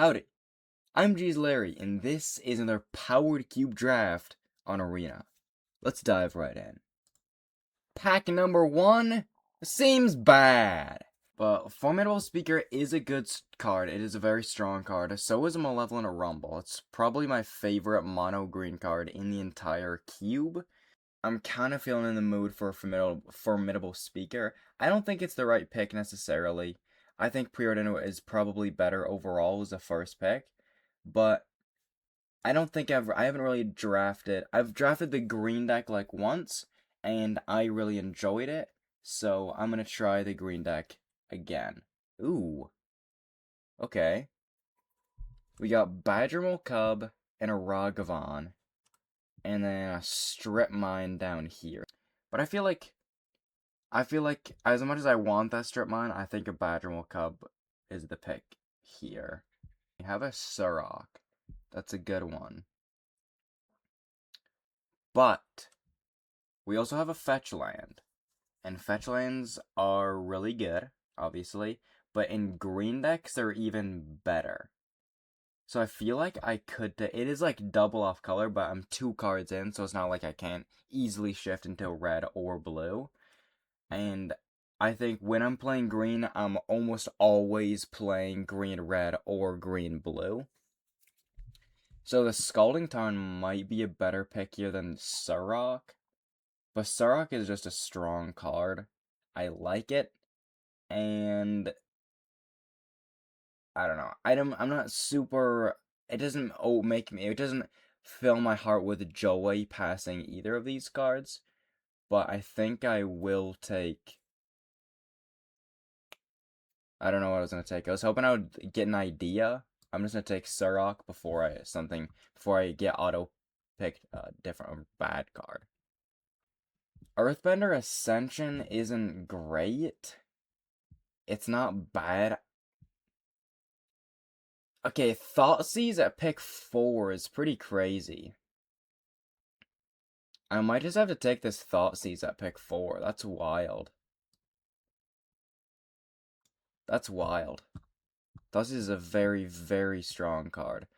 Howdy, I'm G's Larry, and this is another Powered Cube Draft on Arena. Let's dive right in. Pack number 1 seems bad, but Formidable Speaker is a good card. It is a very strong card. So is Malevolent Rumble. It's probably my favorite mono green card in the entire cube. I'm kind of feeling in the mood for a Formidable Speaker. I don't think it's the right pick necessarily. I think Preordain is probably better overall as a first pick. But I don't think I haven't really drafted. I've drafted the green deck like once, and I really enjoyed it. So I'm gonna try the green deck again. Ooh. Okay. We got Badgermole Cub and a Ragavan, and then a Strip Mine down here. But I feel like as much as I want that Strip Mine, I think a Badgermole Cub is the pick here. We have a Surrock. That's a good one. But we also have a fetch land. And fetch lands are really good, obviously. But in green decks, they're even better. So I feel like I could... It is like double off color, but I'm 2 cards in, so it's not like I can't easily shift into red or blue. And I think when I'm playing green, I'm almost always playing green-red or green-blue. So the Scalding Tarn might be a better pick here than Surrock. But Surrock is just a strong card. I like it. And I don't know. I'm not super... It doesn't it doesn't fill my heart with joy passing either of these cards. But I think I will take... I don't know what I was going to take. I was hoping I would get an idea. I'm just going to take Surrock before I get auto-picked a different bad card. Earthbender Ascension isn't great. It's not bad. Okay, Thoughtseize at pick 4 is pretty crazy. I might just have to take this Thoughtseize at pick 4. That's wild. That's wild. Thoughtseize is a very, very strong card.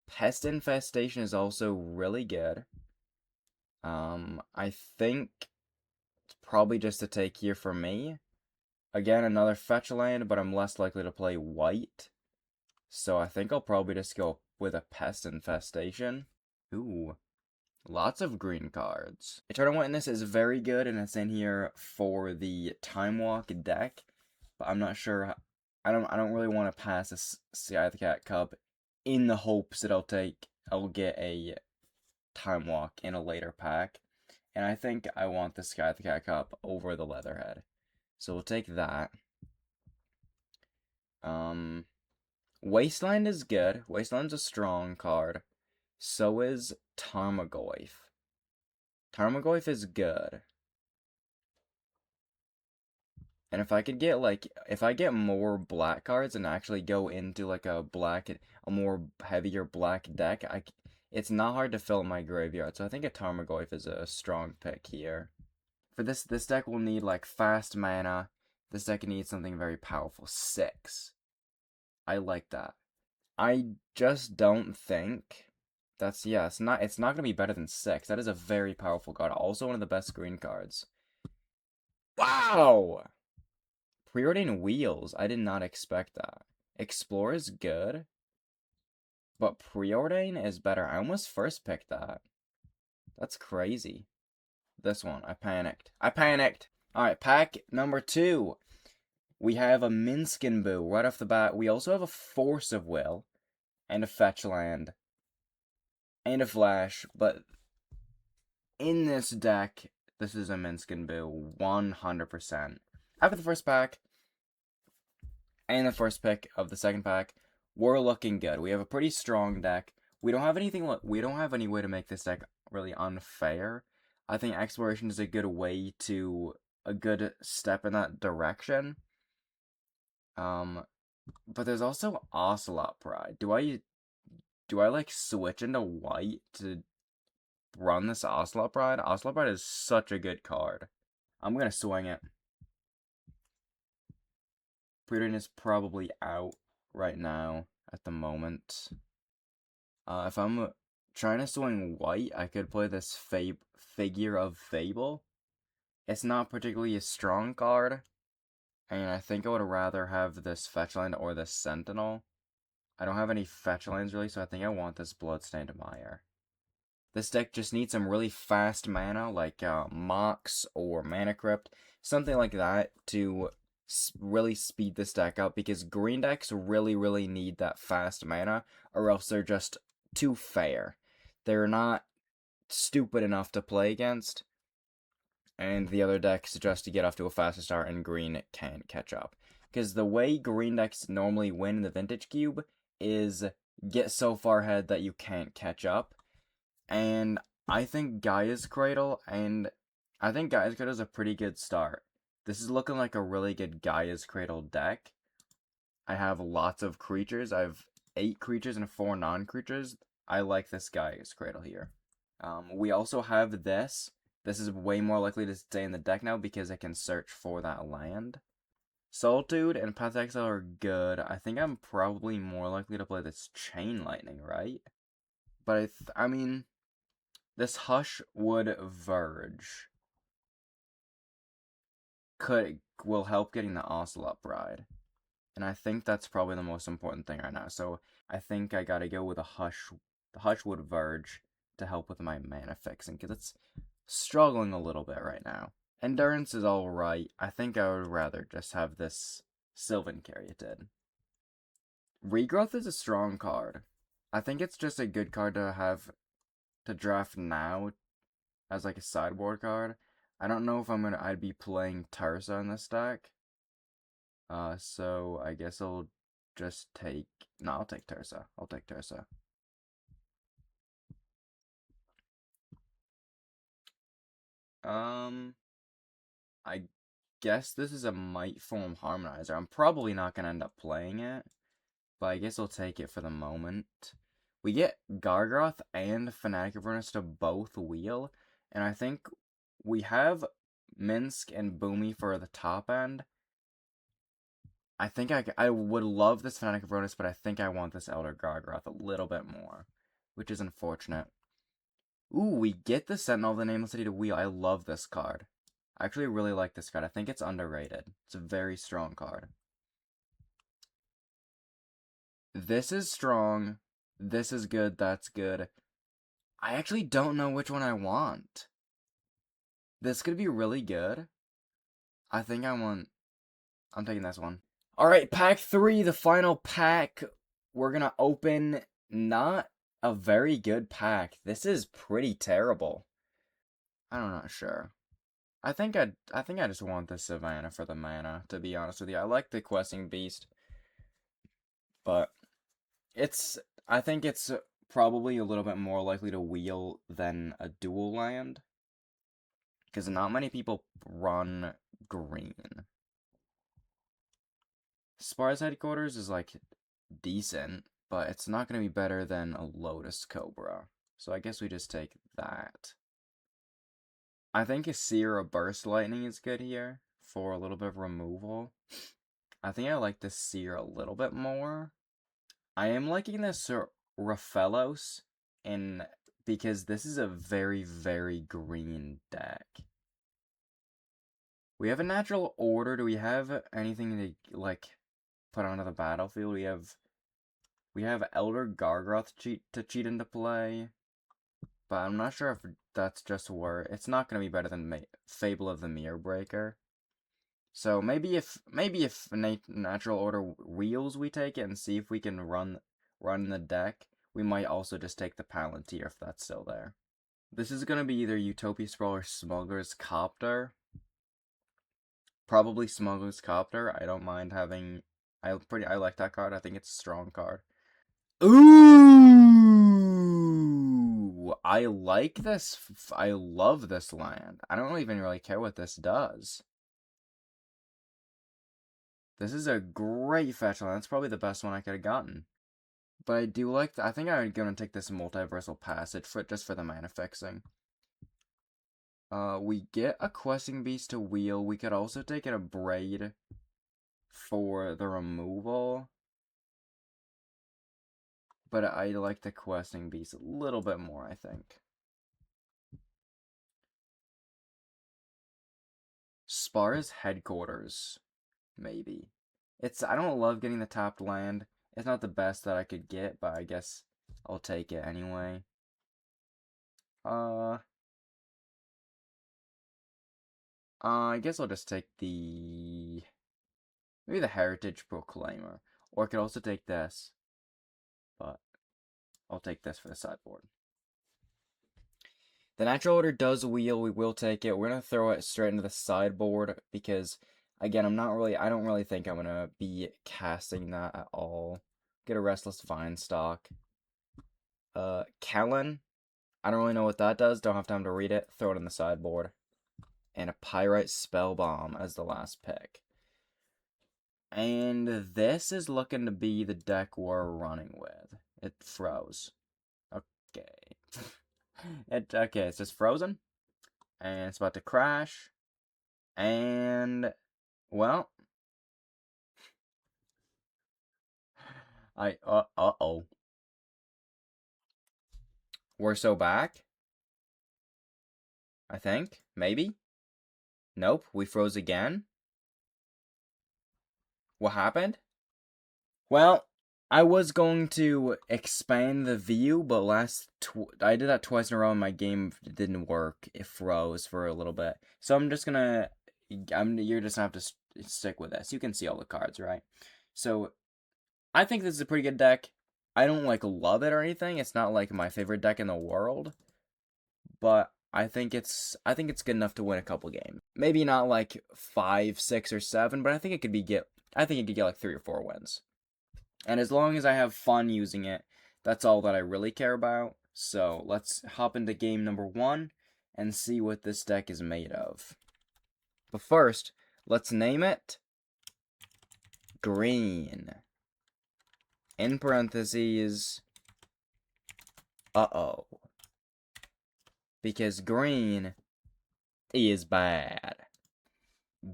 Pest Infestation is also really good. I think it's probably just a take here for me. Again, another fetch land, but I'm less likely to play white. So I think I'll probably just go with a Pest Infestation. Ooh. Lots of green cards. Eternal Witness is very good, and it's in here for the Time Walk deck. But I'm not sure. I don't really want to pass this Sky the Cat Cub in the hopes that I'll get a Time Walk in a later pack. And I think I want the Sky the Cat Cup over the Leatherhead. So we'll take that. Wasteland is good. Wasteland's a strong card. So is Tarmogoyf. Tarmogoyf is good. And if I could get, if I get more black cards and actually go into, a more heavier black deck, it's not hard to fill my graveyard. So I think a Tarmogoyf is a strong pick here. For this deck will need, fast mana. This deck needs something very powerful. 6. I like that. I just don't think... it's not gonna be better than 6. That is a very powerful card. Also one of the best green cards. Wow! Preordain Wheels. I did not expect that. Explore is good. But Preordain is better. I almost first picked that. That's crazy. This one. I panicked. Alright, pack number 2. We have a Minskin Boo right off the bat. We also have a Force of Will. And a Fetch Land. And a Flash, but in this deck, this is a Minskin Boo, 100%. After the first pack, and the first pick of the second pack, we're looking good. We have a pretty strong deck. We don't have any way to make this deck really unfair. I think Exploration is a good step in that direction. But there's also Ocelot Pride. Do I switch into white to run this Ocelot Pride? Ocelot Pride is such a good card. I'm gonna swing it. Preordain is probably out right now. at the moment. If I'm trying to swing white, I could play this Figure of Fable. It's not particularly a strong card, and I think I would rather have this fetch land or this Sentinel. I don't have any fetch lands really, so I think I want this Bloodstained Mire. This deck just needs some really fast mana, like Mox or Mana Crypt, something like that, to really speed this deck up, because green decks really need that fast mana, or else they're just too fair. They're not stupid enough to play against, and the other decks just to get off to a faster start, and green can't catch up. Because the way green decks normally win in the Vintage Cube is get so far ahead that you can't catch up. And I think Gaia's Cradle is a pretty good start. This is looking like a really good Gaia's Cradle deck. I have lots of creatures. I have 8 creatures and 4 non-creatures. I like this Gaia's Cradle here. We also have this. This is way more likely to stay in the deck now because it can search for that land. Solitude and Path to Exile are good. I think I'm probably more likely to play this Chain Lightning, right? But I mean, this Hushwood Verge will help getting the Ocelot Bride. And I think that's probably the most important thing right now. So I think I gotta go with the Hushwood Verge to help with my mana fixing, because it's struggling a little bit right now. Endurance is alright. I think I would rather just have this Sylvan Caryatid. Regrowth is a strong card. I think it's just a good card to have to draft now as like a sideboard card. I don't know if I'd be playing Tarsa in this deck. So I guess I'll just take, no, I'll take Tarsa. I guess this is a Might Form Harmonizer. I'm probably not gonna end up playing it, but I guess I'll take it for the moment. We get Gargoth and Fanatic of Avernus to both wheel, and I think we have Minsk and Boomy for the top end. I think I would love this Fanatic of Avernus, but I think I want this Elder Gargoth a little bit more, which is unfortunate. Ooh, we get the Sentinel of the Nameless City to wheel. I love this card. I actually really like this card. I think it's underrated. It's a very strong card. This is strong. This is good. That's good. I actually don't know which one I want. This could be really good. I think I'm taking this one. Alright, pack 3, the final pack. We're gonna open not a very good pack. This is pretty terrible. I'm not sure. I think I just want the Savannah for the mana, to be honest with you. I like the Questing Beast, but I think it's probably a little bit more likely to wheel than a dual land, because not many people run green. Spar's Headquarters is like decent, but it's not going to be better than a Lotus Cobra. So I guess we just take that. I think a Seer of Burst Lightning is good here for a little bit of removal. I think I like the Seer a little bit more. I am liking this Raphaelos because this is a very green deck. We have a Natural Order. Do we have anything to like put onto the battlefield? We have Elder Gargoth to cheat into play, but I'm not sure if that's just where it's not going to be better than Fable of the Mirror Breaker. So maybe if Natural Order wheels, we take it and see if we can run the deck. We might also just take the Palantir if that's still there. This is going to be either Utopia Sprawl or Smuggler's Copter. Probably Smuggler's Copter. I don't mind having... I like that card. I think it's a strong card. Ooh! I like this. I love this land. I don't even really care what this does. This is a great fetch land. That's probably the best one I could have gotten. But I do like... I think I'm going to take this Multiversal Passage just for the mana fixing. We get a Questing Beast to wheel. We could also take a Braid for the removal. But I like the questing beast a little bit more, I think. Spar's headquarters, maybe. I don't love getting the tapped land. It's not the best that I could get, but I guess I'll take it anyway. I guess I'll just take maybe the Heritage Proclaimer. Or I could also take this. But I'll take this for the sideboard. The natural order does wheel. We will take it. We're going to throw it straight into the sideboard because, again, I don't really think I'm going to be casting that at all. Get a Restless Vinestock. Kellen. I don't really know what that does. Don't have time to read it. Throw it in the sideboard. And a Pyrite Spellbomb as the last pick. And this is looking to be the deck we're running with. It froze. Okay. Okay, it's just frozen. And it's about to crash. And, well. Uh-oh. We're so back. I think. Maybe. Nope, we froze again. What happened? Well, I was going to expand the view, but I did that twice in a row and my game didn't work. It froze for a little bit. So I'm just gonna, you're just gonna have to stick with this. You can see all the cards, right? So, I think this is a pretty good deck. I don't, love it or anything. It's not, my favorite deck in the world. But I think it's good enough to win a couple games. Maybe not, 5, 6, or 7, but I think it could get, 3 or 4 wins. And as long as I have fun using it, that's all that I really care about. So let's hop into game number 1 and see what this deck is made of. But first, let's name it Green. In parentheses, uh-oh. Because green is bad.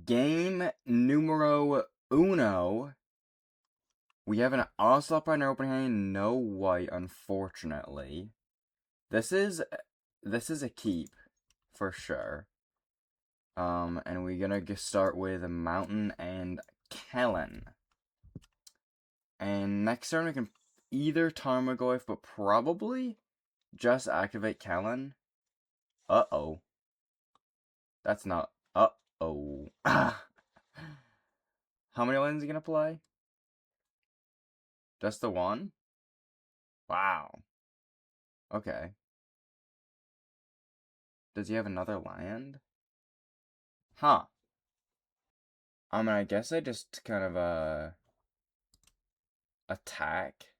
Game numero uno. We have an Onslaught in our opening hand, no white, unfortunately. This is a keep, for sure. And we're gonna start with Mountain and Kellen. And next turn we can either Tarmogoyf, but probably just activate Kellen. Uh-oh. That's not... Uh-oh. How many lands are you gonna play? Just the one? Wow. Okay. Does he have another land? Huh. I guess I just kind of, attack.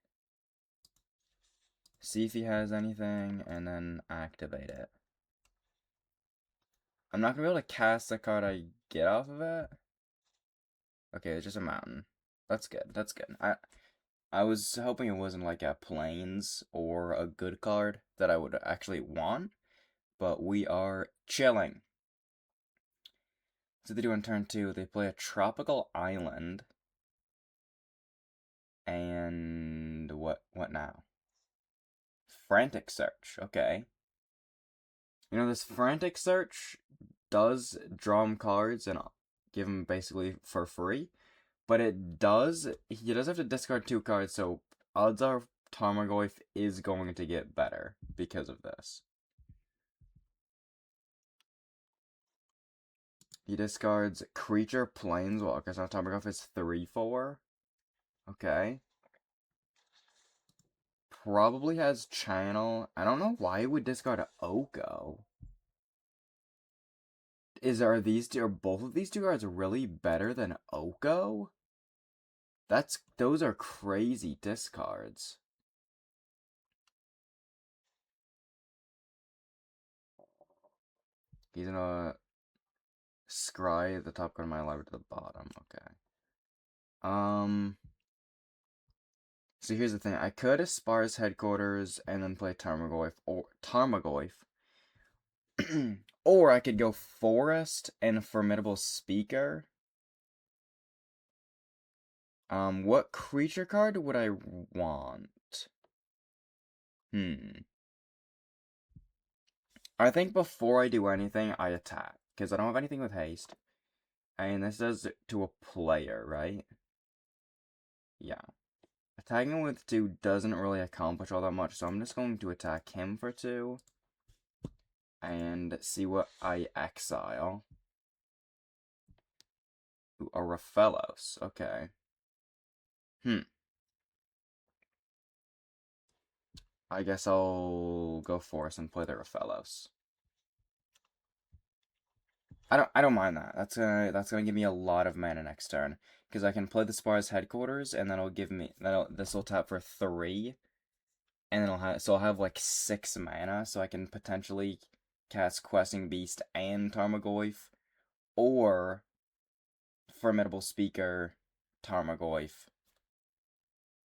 See if he has anything, and then activate it. I'm not gonna be able to cast the card I get off of it. Okay, it's just a mountain. That's good, that's good. I was hoping it wasn't like a plains or a good card that I would actually want, but we are chilling. So they do on turn 2, they play a tropical island. And what now? Frantic Search, okay. You know, this Frantic Search does draw him cards and give him basically for free. But he does have to discard 2 cards, so odds are Tarmogoyf is going to get better because of this. He discards Creature Planeswalker, so Tarmogoyf is 3/4. Okay. Probably has Channel. I don't know why he would discard an Oko. Are both of these 2 cards really better than Oko? Those are crazy discards. He's gonna scry the top card of my library to the bottom. Okay. So here's the thing. I could Aspar's headquarters and then play Tarmogoyf or I could go Forest and Formidable Speaker. What creature card would I want? I think before I do anything, I attack. Because I don't have anything with haste. And this does it to a player, right? Yeah. Attacking with 2 doesn't really accomplish all that much, so I'm just going to attack him for 2. And see what I exile. Ooh, a Raphaelos. Okay. I guess I'll go Force and play the Raphaelos. I don't mind that. That's gonna give me a lot of mana next turn. Because I can play the Spar's Headquarters, and then it'll give me this will tap for 3. And then I'll have like 6 mana, so I can potentially cast Questing Beast and Tarmogoyf, or Formidable Speaker, Tarmogoyf,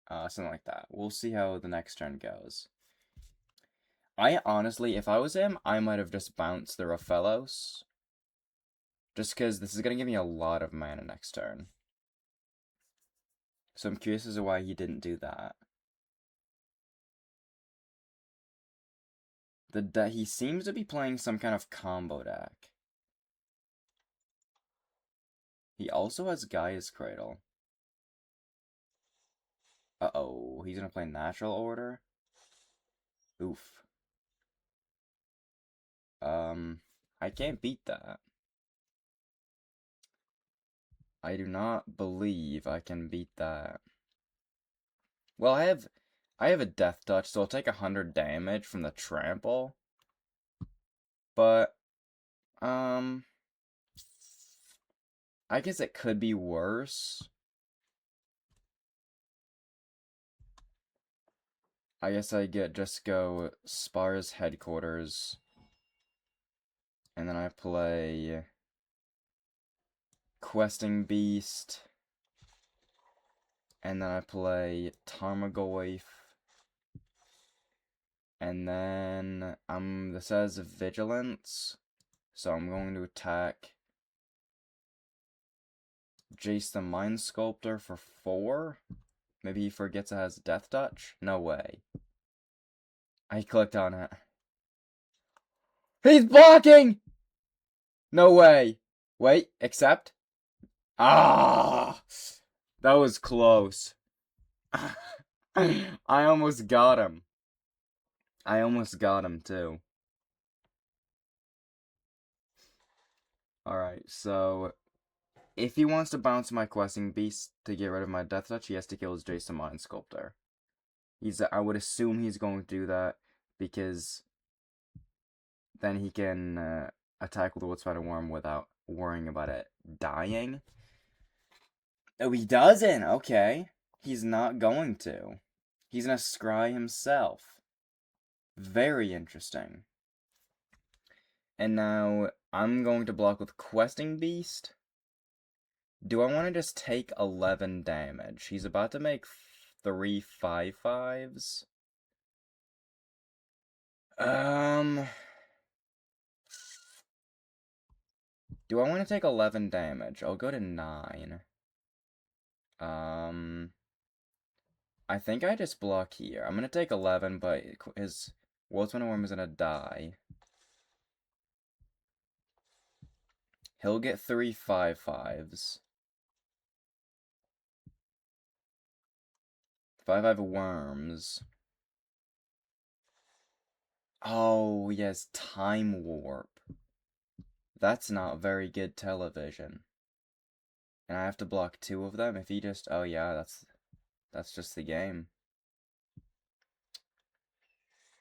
something like that. We'll see how the next turn goes. I honestly, if I was him, I might have just bounced the Raphaelos, just because this is gonna give me a lot of mana next turn. So I'm curious as to why he didn't do that. He seems to be playing some kind of combo deck. He also has Gaia's Cradle. Uh-oh, he's gonna play Natural Order? Oof. I can't beat that. I do not believe I can beat that. Well, I have a Death Touch, so I'll take 100 damage from the trample. But, I guess it could be worse. I guess just go Spar's Headquarters. And then I play Questing Beast. And then I play Tarmogoyf. And then this has Vigilance. So I'm going to attack Jace the Mind Sculptor for 4. Maybe he forgets it has Death Touch? No way. I clicked on it. He's blocking! No way. Wait, accept? Ah! That was close. I almost got him. I almost got him, too. Alright, so if he wants to bounce my Questing Beast to get rid of my Death Touch, he has to kill his Jason Mind Sculptor. I would assume he's going to do that, because then he can attack with the Wood Spider Worm without worrying about it dying. Oh, he doesn't! Okay. He's not going to. He's gonna scry himself. Very interesting. And now, I'm going to block with Questing Beast. Do I want to just take 11 damage? He's about to make 3 5/5s. Do I want to take 11 damage? I'll go to 9. I think I just block here. I'm gonna take 11, but his Wolfsman Worm is gonna die. He'll get 3 5/5s. 5/5 worms. Oh, yes, Time Warp. That's not very good television. And I have to block 2 of them if he just... Oh, yeah, that's just the game.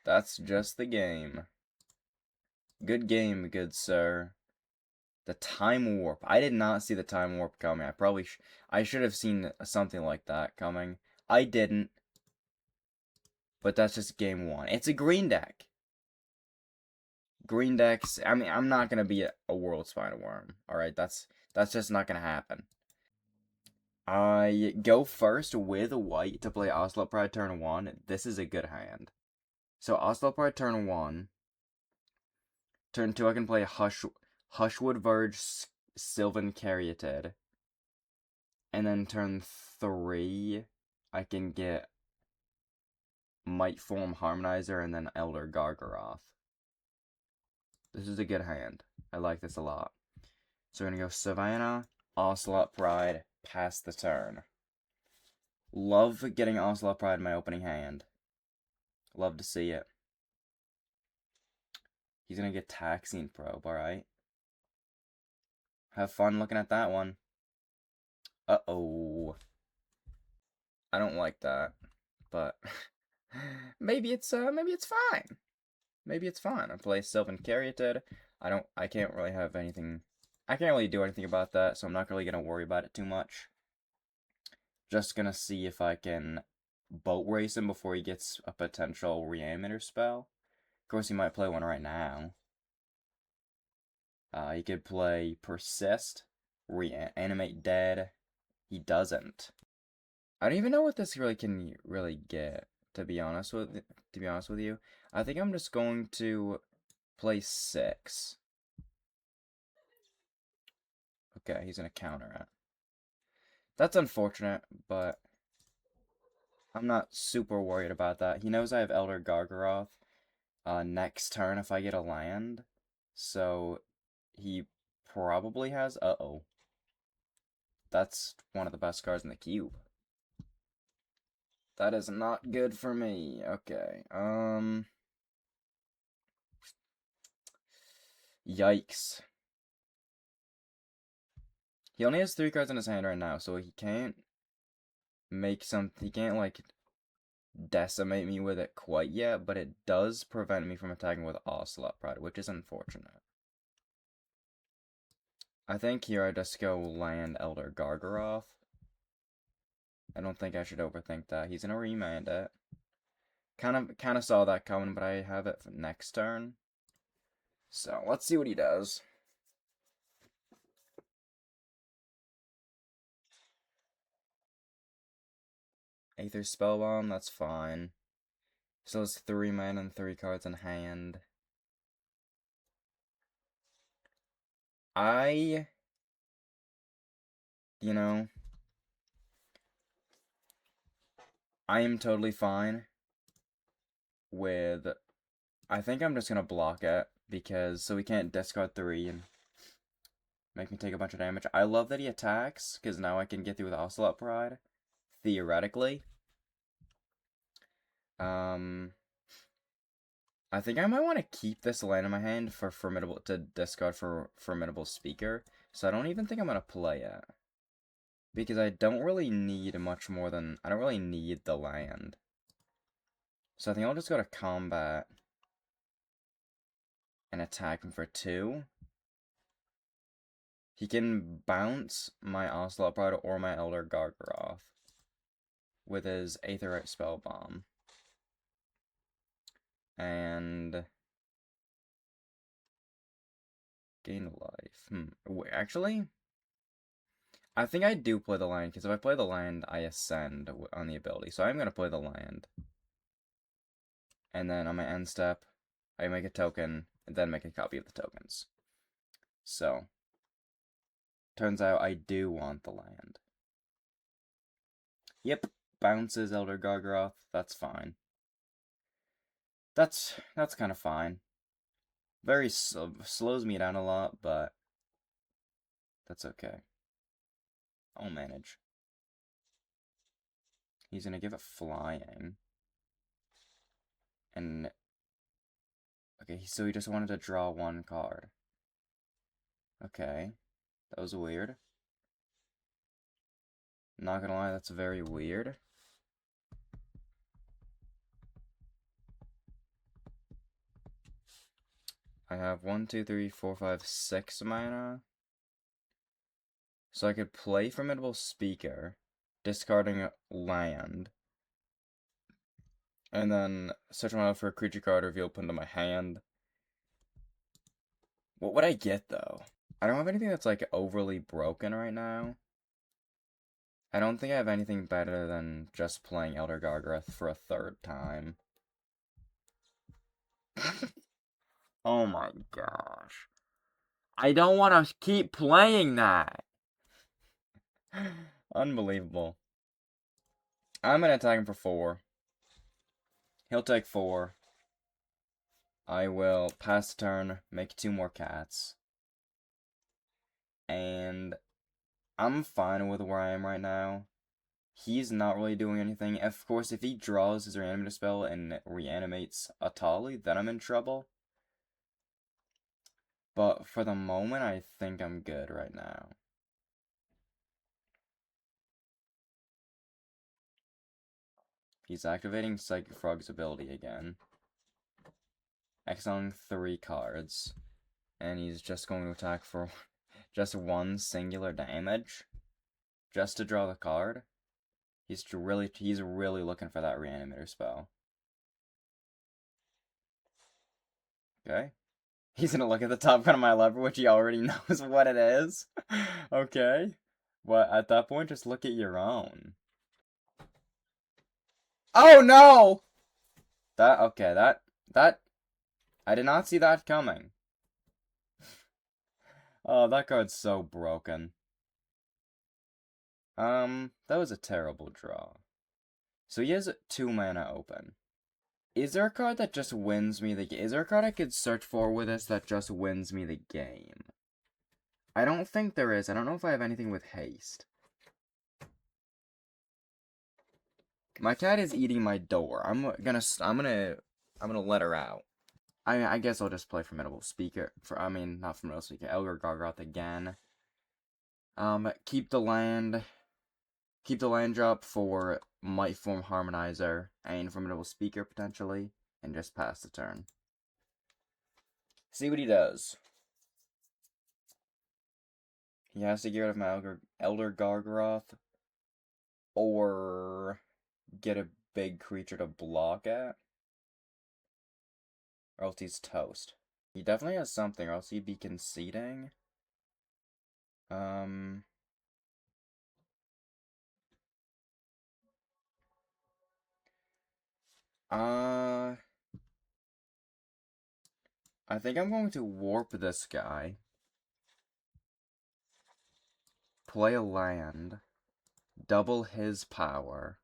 That's just the game. Good game, good sir. The Time Warp. I did not see the Time Warp coming. I should have seen something like that coming. I didn't. But that's just game 1. It's a green deck. Green decks, I mean, I'm not gonna be a World Spider Worm. Alright, that's just not gonna happen. I go first with white to play Ocelot Pride turn 1. This is a good hand. So Ocelot Pride turn 1. Turn 2, I can play Hushwood Verge Sylvan Caryatid. And then turn 3, I can get Might Form Harmonizer, and then Elder Gargaroth. This is a good hand. I like this a lot. So we're going to go Savannah, Ocelot Pride, pass the turn. Love getting Ocelot Pride in my opening hand. Love to see it. He's going to get Taxine Probe, alright. Have fun looking at that one. Uh-oh. I don't like that, but maybe it's fine. Maybe it's fine. I play Sylvan Caryatid. I can't really have anything. I can't really do anything about that, so I'm not really gonna worry about it too much. Just gonna see if I can boat race him before he gets a potential Reanimator spell. Of course, he might play one right now. He could play Persist, Reanimate Dead. He doesn't. I don't even know what this really can get. To be honest with you, I think I'm just going to play 6. Okay, he's gonna counter it. That's unfortunate, but I'm not super worried about that. He knows I have Elder Gargaroth next turn if I get a land, so he probably has. Uh-oh. That's one of the best cards in the cube. That is not good for me. Okay. Yikes. He only has 3 cards in his hand right now, so he can't he can't, like, decimate me with it quite yet, but it does prevent me from attacking with Ocelot Pride, which is unfortunate. I think here I just go land Elder Gargaroth. I don't think I should overthink that. He's gonna remand it. Kind of saw that coming, but I have it for next turn. So let's see what he does. Aether Spellbomb, that's fine. Still has 3 mana and 3 cards in hand. You know, I am totally fine with, I think I'm just gonna block it, because, so we can't discard 3 and make me take a bunch of damage. I love that he attacks, because now I can get through with Ocelot Pride, theoretically. I think I might want to keep this land in my hand for to discard for Formidable Speaker, so I don't even think I'm gonna play it. Because I don't really need much more than, I don't really need the land. So I think I'll just go to combat and attack him for 2. He can bounce my Ocelot Pride or my Elder Gargaroth with his Aetherite Spellbomb. And gain life. Wait, actually, I think I do play the land, because if I play the land, I ascend on the ability. So I'm going to play the land. And then on my end step, I make a token, and then make a copy of the tokens. So, turns out I do want the land. Yep, bounces Elder Gargaroth, that's fine. That's kind of fine. Very slows me down a lot, but that's okay. I'll manage. He's gonna give it flying. And okay, so he just wanted to draw 1 card. Okay, that was weird. Not gonna lie, that's very weird. I have 1, 2, 3, 4, 5, 6 mana. So I could play Formidable Speaker, discarding land, and then search my out for a creature card revealed put into my hand. What would I get, though? I don't have anything that's, like, overly broken right now. I don't think I have anything better than just playing Elder Gargaroth for a 3rd time. Oh my gosh. I don't want to keep playing that. Unbelievable. I'm gonna attack him for 4. He'll take 4. I will pass the turn, make 2 more cats. And I'm fine with where I am right now. He's not really doing anything. Of course, if he draws his reanimator spell and reanimates Atali, then I'm in trouble. But for the moment, I think I'm good right now. He's activating Psychic Frog's ability again. Exiling 3 cards. And he's just going to attack for just 1 singular damage. Just to draw the card. He's really looking for that reanimator spell. Okay. He's gonna look at the top card of my lever, which he already knows what it is. Okay. But at that point, just look at your own. Oh no! That, I did not see that coming. Oh, that card's so broken. That was a terrible draw. So he has 2 mana open. Is there a card that just wins me the game? Is there a card I could search for with this that just wins me the game? I don't think there is. I don't know if I have anything with haste. My cat is eating my door. I'm gonna let her out. I guess I'll just play Formidable Speaker. Not Formidable Speaker. Elgar Gargoth again. Keep the land drop for Might Form Harmonizer and Formidable Speaker potentially, and just pass the turn. See what he does. He has to get rid of my Elder Gargoth, or get a big creature to block at, or else he's toast. He definitely has something, or else he'd be conceding. I think I'm going to warp this guy. Play a land. Double his power.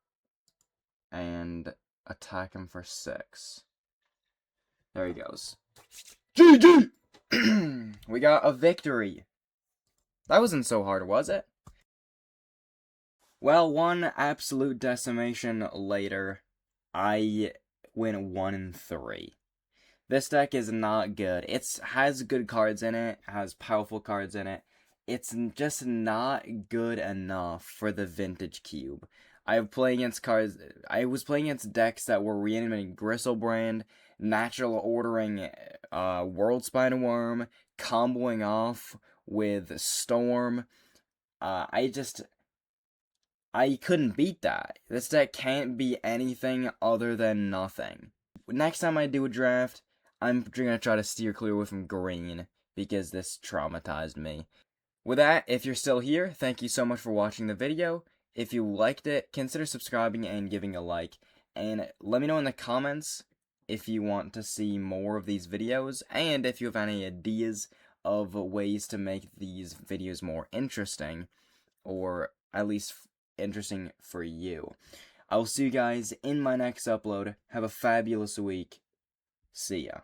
And attack him for 6. There he goes. GG! We got a victory. That wasn't so hard, was it? Well, one absolute decimation later, I win 1-3. This deck is not good. It has good cards in it, has powerful cards in it. It's just not good enough for the Vintage Cube. I was playing against decks that were reanimating Gristlebrand, natural ordering World Spider Worm, comboing off with Storm. I couldn't beat that. This deck can't be anything other than nothing. Next time I do a draft, I'm gonna try to steer clear away from green, because this traumatized me. With that, if you're still here, thank you so much for watching the video. If you liked it, consider subscribing and giving a like. And let me know in the comments if you want to see more of these videos, and if you have any ideas of ways to make these videos more interesting, or at least interesting for you. I will see you guys in my next upload. Have a fabulous week. See ya.